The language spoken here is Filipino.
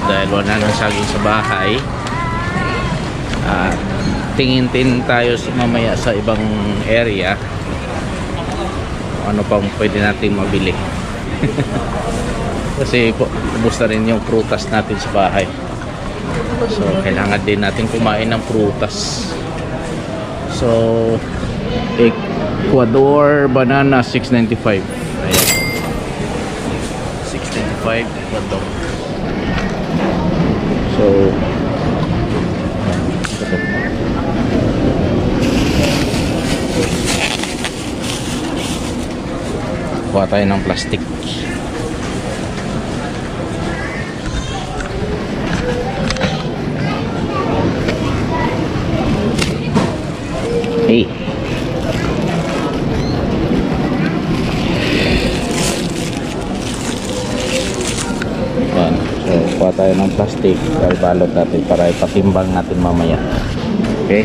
dahil wala nang saging sa bahay. Tingin-tingin tayo mamaya sa ibang area ano pang pwede natin mabili. Kasi ubos na rin yung prutas natin sa bahay, so kailangan din natin kumain ng prutas. So Ecuador banana 6.95. Ayan, 6.95 Ecuador. So kuha tayo ng plastic. Hey, yan. So kuha tayo ng plastic, balot natin para ipatimbang natin mamaya. Okay.